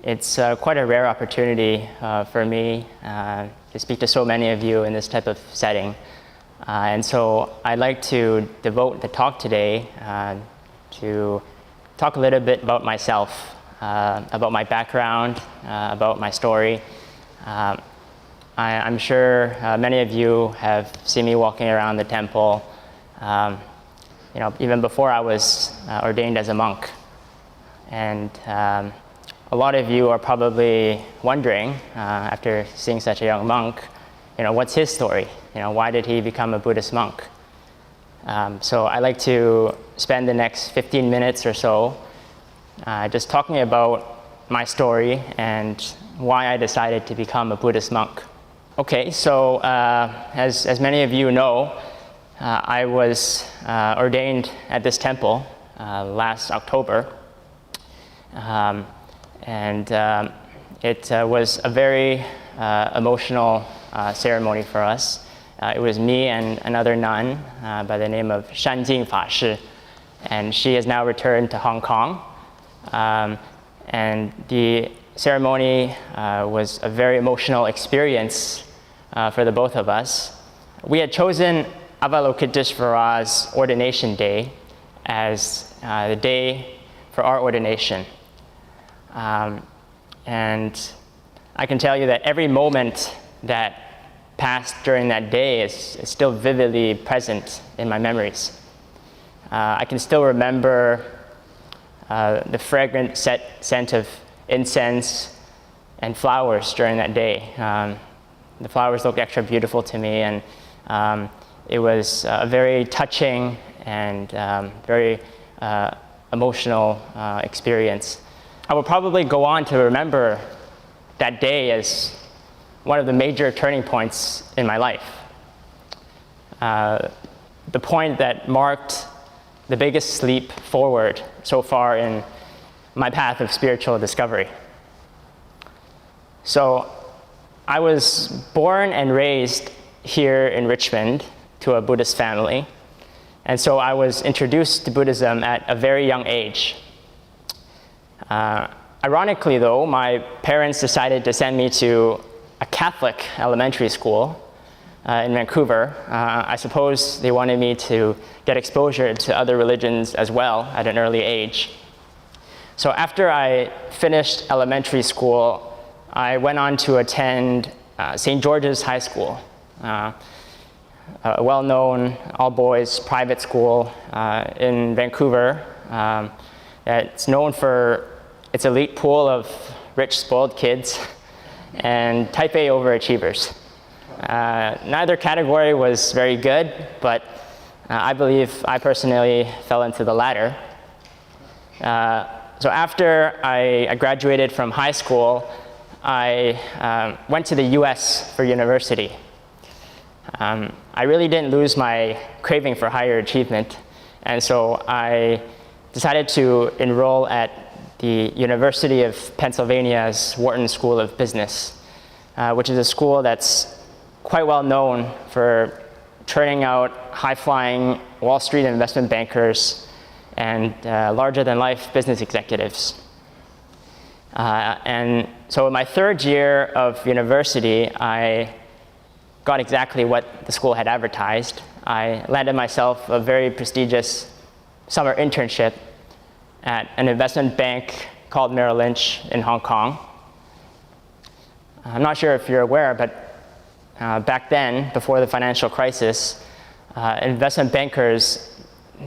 It's quite a rare opportunity for me to speak to so many of you in this type of setting. And so I'd like to devote the talk today to talk a little bit about myself, about my background, about my story. I'm sure many of you have seen me walking around the temple, even before I was ordained as a monk. And a lot of you are probably wondering, after seeing such a young monk, what's his story? Why did he become a Buddhist monk? So I'd like to spend the next 15 minutes or so just talking about my story and why I decided to become a Buddhist monk. Okay, so as many of you know, I was ordained at this temple last October. And it was a very emotional ceremony for us. It was me and another nun by the name of净Fashi Fashi, and she has now returned to Hong Kong. And the ceremony was a very emotional experience for the both of us. We had chosen Avalokiteshvara's ordination day as the day for our ordination. And I can tell you that every moment that passed during that day is still vividly present in my memories. I can still remember the fragrant scent of incense and flowers during that day. The flowers looked extra beautiful to me, and it was a very touching and very emotional experience. I will probably go on to remember that day as one of the major turning points in my life. The point that marked the biggest leap forward so far in my path of spiritual discovery. So I was born and raised here in Richmond to a Buddhist family. And so I was introduced to Buddhism at a very young age. Ironically, though, my parents decided to send me to a Catholic elementary school in Vancouver. I suppose they wanted me to get exposure to other religions as well at an early age. So after I finished elementary school, I went on to attend St. George's High School, a well-known all-boys private school in Vancouver. It's known for its elite pool of rich, spoiled kids and type A overachievers. Neither category was very good, but I believe I personally fell into the latter. So after I graduated from high school, I went to the US for university. I really didn't lose my craving for higher achievement, and so I decided to enroll at the University of Pennsylvania's Wharton School of Business, which is a school that's quite well known for turning out high-flying Wall Street investment bankers and larger-than-life business executives. And so in my third year of university, I got exactly what the school had advertised. I landed myself a very prestigious summer internship at an investment bank called Merrill Lynch in Hong Kong. I'm not sure if you're aware, but back then, before the financial crisis, investment bankers,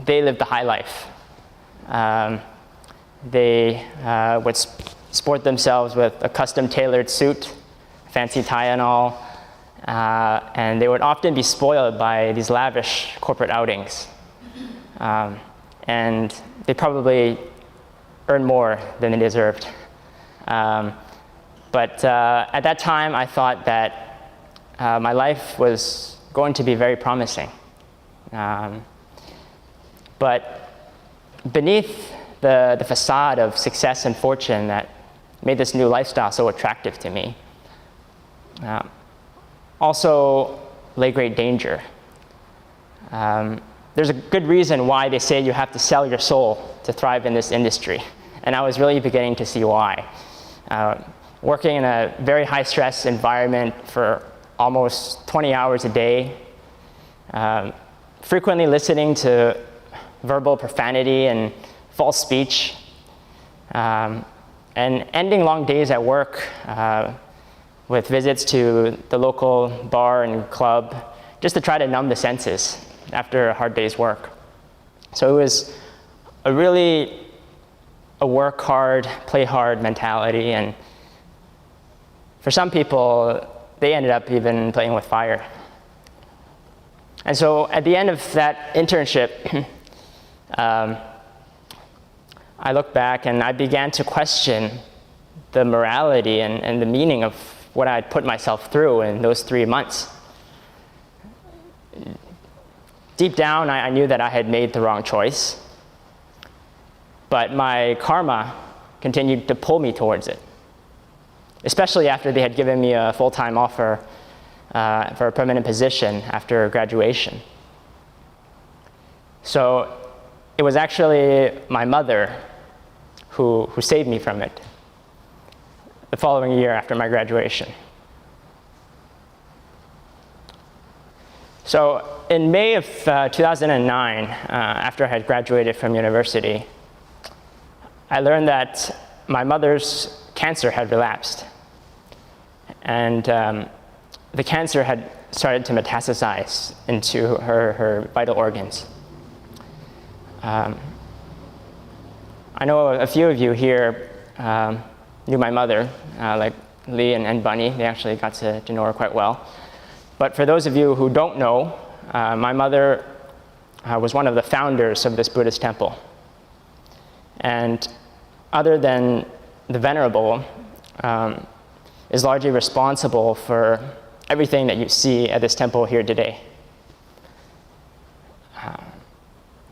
they lived the high life. They would sport themselves with a custom tailored suit, fancy tie and all, and they would often be spoiled by these lavish corporate outings. And they probably earned more than they deserved. But at that time, I thought that my life was going to be very promising. But beneath the facade of success and fortune that made this new lifestyle so attractive to me, also lay great danger. There's a good reason why they say you have to sell your soul to thrive in this industry, and I was really beginning to see why. working in a very high-stress environment for almost 20 hours a day, frequently listening to verbal profanity and false speech, and ending long days at work with visits to the local bar and club just to try to numb the senses after a hard day's work. So it was a really a work hard, play hard mentality, and for some people, they ended up even playing with fire. And so at the end of that internship, I looked back and I began to question the morality and the meaning of what I had put myself through in those 3 months. Deep down, I knew that I had made the wrong choice, but my karma continued to pull me towards it, especially after they had given me a full-time offer for a permanent position after graduation. So it was actually my mother who saved me from it the following year after my graduation. So in May of 2009, after I had graduated from university, I learned that my mother's cancer had relapsed. And the cancer had started to metastasize into her vital organs. I know a few of you here knew my mother, like Lee and Bunny. They actually got to know her quite well. But for those of you who don't know, my mother was one of the founders of this Buddhist temple. And other than the Venerable, is largely responsible for everything that you see at this temple here today.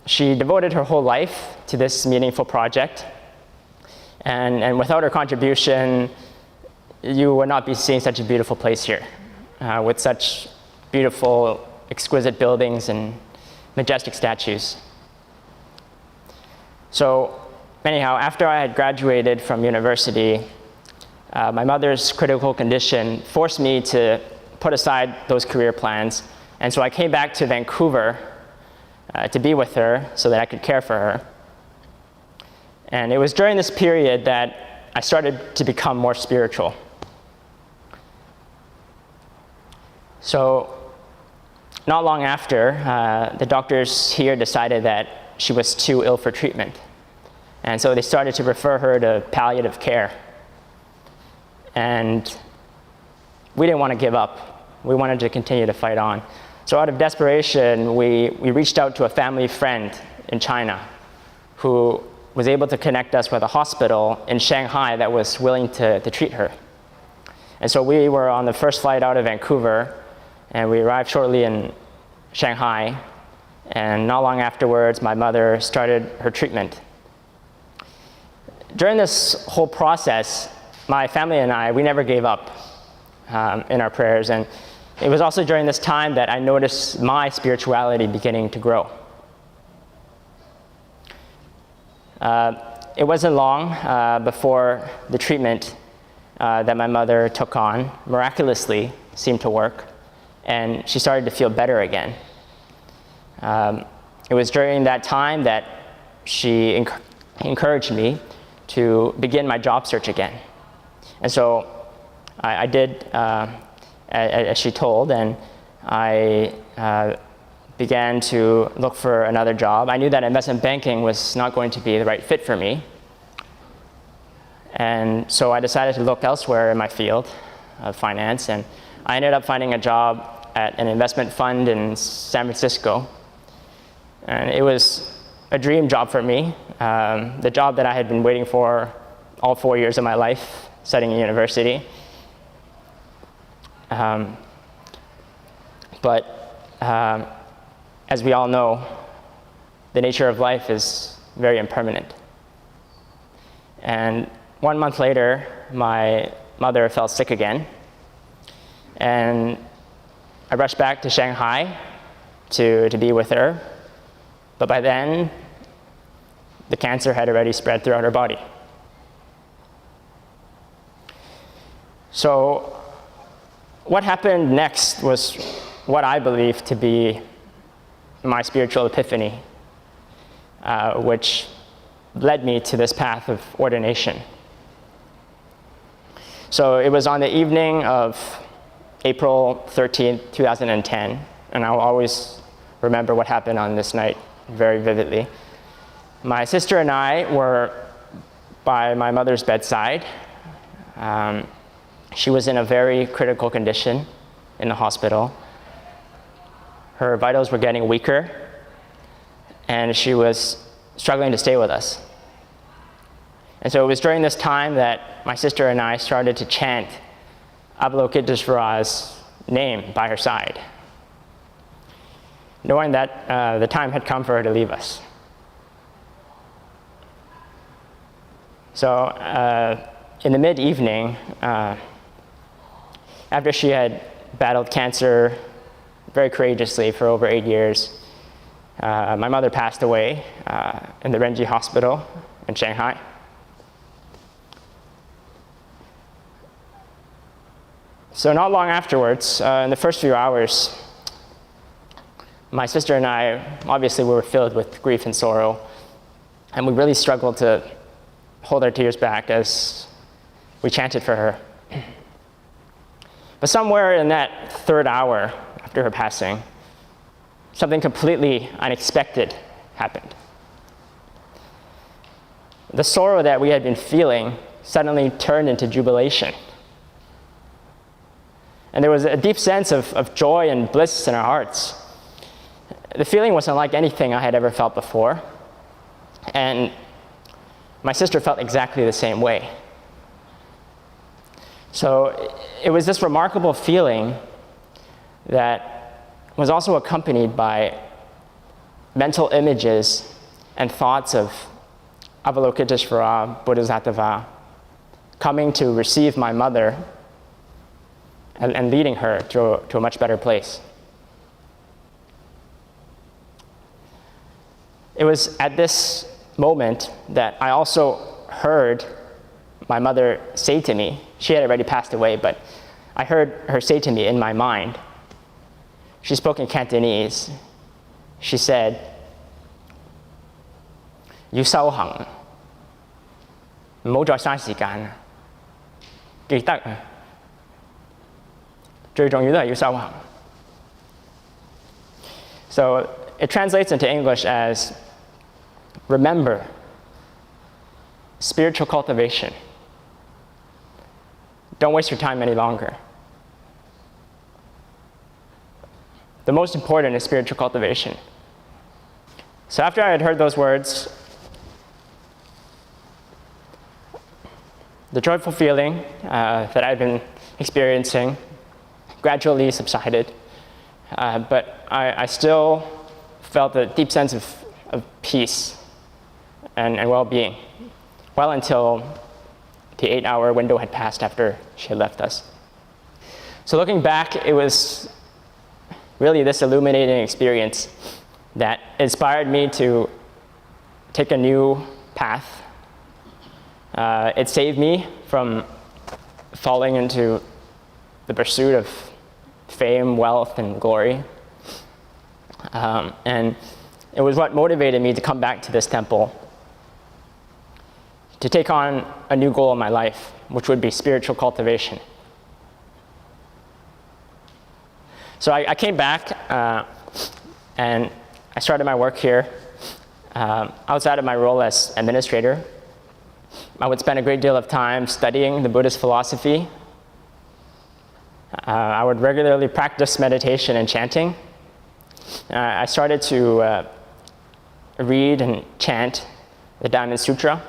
She devoted her whole life to this meaningful project, and without her contribution, you would not be seeing such a beautiful place here, with such beautiful, exquisite buildings and majestic statues. So anyhow, after I had graduated from university, my mother's critical condition forced me to put aside those career plans, and so I came back to Vancouver to be with her so that I could care for her. And it was during this period that I started to become more spiritual. So not long after, the doctors here decided that she was too ill for treatment. And so they started to refer her to palliative care. And we didn't want to give up. We wanted to continue to fight on. So out of desperation, we reached out to a family friend in China who was able to connect us with a hospital in Shanghai that was willing to treat her. And so we were on the first flight out of Vancouver, and we arrived shortly in Shanghai. And not long afterwards, my mother started her treatment. During this whole process, my family and I, we never gave up in our prayers. And it was also during this time that I noticed my spirituality beginning to grow. It wasn't long before the treatment that my mother took on miraculously seemed to work, and she started to feel better again. It was during that time that she encouraged me to begin my job search again. And so I did as she told, and I began to look for another job. I knew that investment banking was not going to be the right fit for me. And so I decided to look elsewhere in my field of finance, and I ended up finding a job at an investment fund in San Francisco. And it was a dream job for me, the job that I had been waiting for all 4 years of my life, studying at university. But as we all know, the nature of life is very impermanent. And 1 month later, my mother fell sick again. And I rushed back to Shanghai to be with her. But by then, the cancer had already spread throughout her body. So what happened next was what I believe to be my spiritual epiphany, which led me to this path of ordination. So it was on the evening of April 13th, 2010, and I'll always remember what happened on this night very vividly. My sister and I were by my mother's bedside. She was in a very critical condition in the hospital. Her vitals were getting weaker, and she was struggling to stay with us. And so it was during this time that my sister and I started to chant Avalokiteshvara's name by her side, knowing that the time had come for her to leave us. So in the mid-evening, after she had battled cancer very courageously for over 8 years, my mother passed away in the Renji Hospital in Shanghai. So not long afterwards, in the first few hours, my sister and I, obviously we were filled with grief and sorrow, and we really struggled to hold our tears back as we chanted for her. But somewhere in that third hour after her passing, something completely unexpected happened. The sorrow that we had been feeling suddenly turned into jubilation. And there was a deep sense of joy and bliss in our hearts. The feeling was unlike anything I had ever felt before. And my sister felt exactly the same way. So it was this remarkable feeling that was also accompanied by mental images and thoughts of Avalokiteshvara Bodhisattva coming to receive my mother and leading her to a much better place. It was at this moment that I also heard my mother say to me, she had already passed away, but I heard her say to me in my mind. She spoke in Cantonese. She said, "要修行，唔好再嘥時間，記得最重要都係要修行." So it translates into English as, remember, spiritual cultivation. Don't waste your time any longer. The most important is spiritual cultivation. So after I had heard those words, the joyful feeling that I'd been experiencing gradually subsided, but I still felt a deep sense of peace and well-being, well until the 8-hour window had passed after she had left us. So looking back, it was really this illuminating experience that inspired me to take a new path. It saved me from falling into the pursuit of fame, wealth, and glory. And it was what motivated me to come back to this temple, to take on a new goal in my life, which would be spiritual cultivation. So I came back and I started my work here. Outside of my role as administrator, I would spend a great deal of time studying the Buddhist philosophy. I would regularly practice meditation and chanting. I started to read and chant the Diamond Sutra,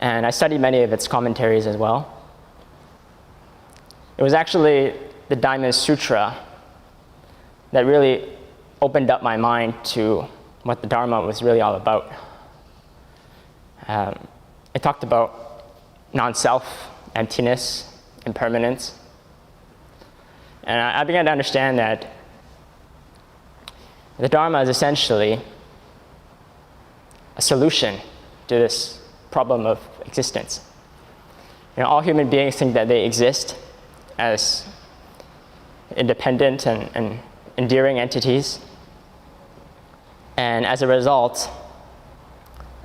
and I studied many of its commentaries as well. It was actually the Diamond Sutra that really opened up my mind to what the Dharma was really all about. It talked about non-self, emptiness, impermanence. And I began to understand that the Dharma is essentially a solution to this problem of existence. all human beings think that they exist as independent and endearing entities. And as a result,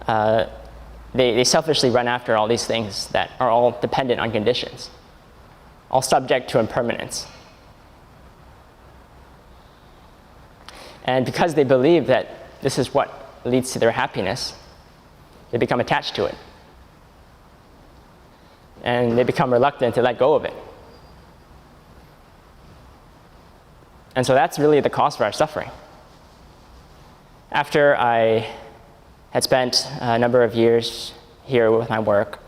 they selfishly run after all these things that are all dependent on conditions, all subject to impermanence. And because they believe that this is what leads to their happiness, they become attached to it. And they become reluctant to let go of it. And so that's really the cause for our suffering. After I had spent a number of years here with my work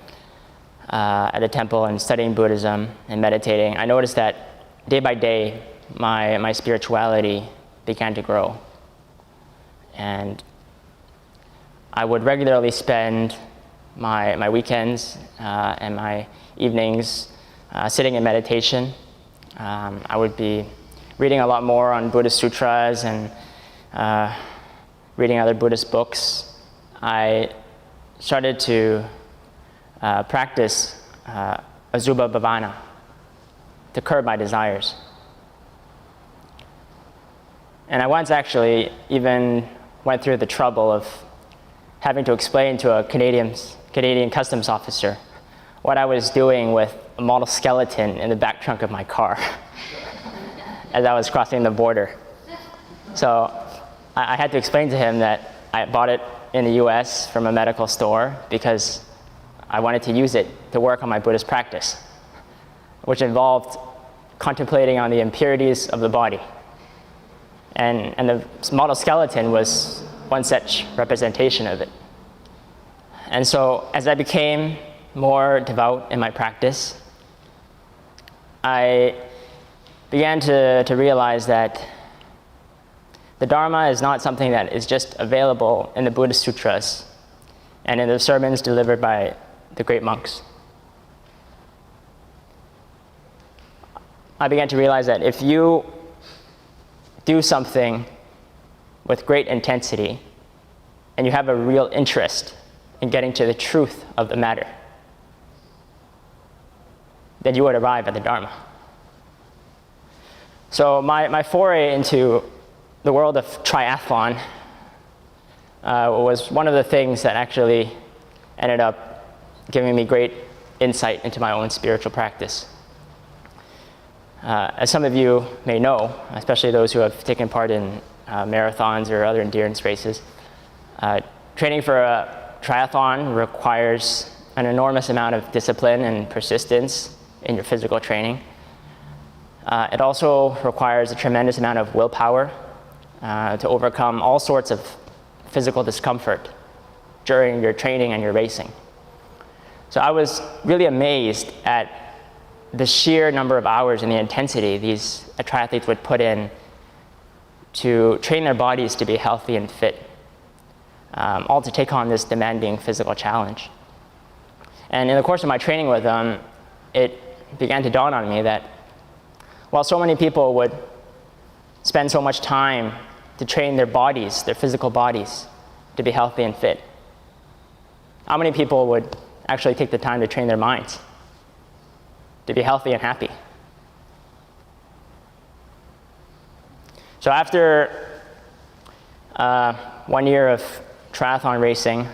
at the temple and studying Buddhism and meditating, I noticed that day by day, my spirituality began to grow. And I would regularly spend my weekends and my evenings sitting in meditation. I would be reading a lot more on Buddhist sutras and reading other Buddhist books. I started to practice Azubha Bhavana to curb my desires. And I once actually even went through the trouble of having to explain to a Canadian customs officer what I was doing with a model skeleton in the back trunk of my car as I was crossing the border. So I had to explain to him that I bought it in the US from a medical store because I wanted to use it to work on my Buddhist practice, which involved contemplating on the impurities of the body. And the model skeleton was one such representation of it. And so as I became more devout in my practice, I began to realize that the Dharma is not something that is just available in the Buddhist sutras and in the sermons delivered by the great monks. I began to realize that if you do something with great intensity and you have a real interest in getting to the truth of the matter, then you would arrive at the Dharma. So my foray into the world of triathlon was one of the things that actually ended up giving me great insight into my own spiritual practice. As some of you may know, especially those who have taken part in marathons or other endurance races, training for a triathlon requires an enormous amount of discipline and persistence in your physical training. It also requires a tremendous amount of willpower to overcome all sorts of physical discomfort during your training and your racing. So I was really amazed at the sheer number of hours and the intensity these triathletes would put in to train their bodies to be healthy and fit, all to take on this demanding physical challenge. And in the course of my training with them, it began to dawn on me that while so many people would spend so much time to train their bodies, their physical bodies, to be healthy and fit, how many people would actually take the time to train their minds to be healthy and happy? So after 1 year of triathlon racing,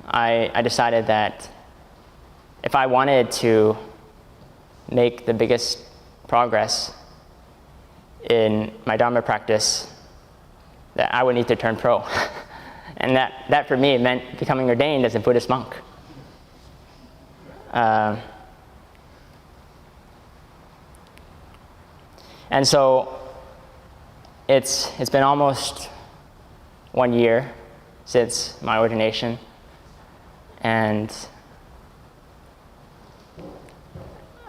I decided that if I wanted to make the biggest progress in my Dharma practice, that I would need to turn pro. And that for me meant becoming ordained as a Buddhist monk. And so it's been almost 1 year since my ordination, and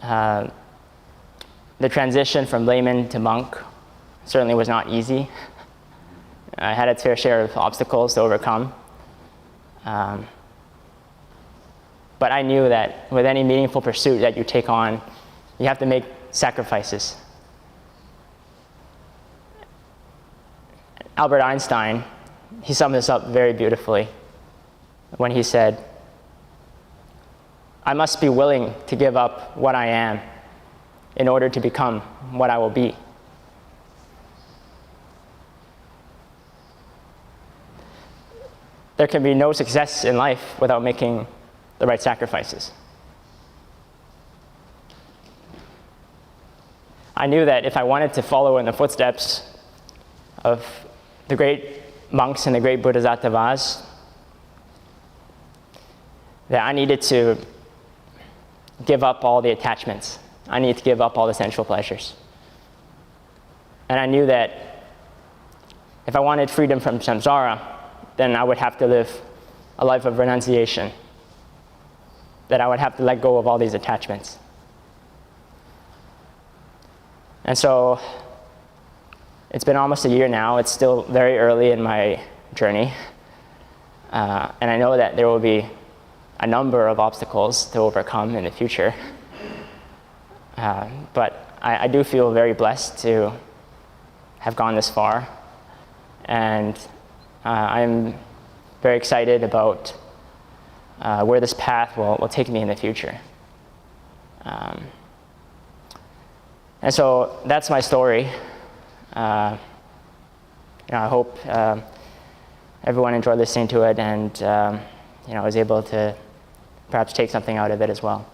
the transition from layman to monk certainly was not easy. I had its fair share of obstacles to overcome. But I knew that with any meaningful pursuit that you take on, you have to make sacrifices. Albert Einstein, he summed this up very beautifully when he said, I must be willing to give up what I am in order to become what I will be. There can be no success in life without making the right sacrifices. I knew that if I wanted to follow in the footsteps of the great monks and the great Bodhisattvas, that I needed to give up all the attachments. I needed to give up all the sensual pleasures. And I knew that if I wanted freedom from samsara, then I would have to live a life of renunciation, that I would have to let go of all these attachments. And so it's been almost a year now. It's still very early in my journey. And I know that there will be a number of obstacles to overcome in the future. But I do feel very blessed to have gone this far. And I'm very excited about where this path will take me in the future. And so that's my story. I hope everyone enjoyed listening to it and was able to perhaps take something out of it as well.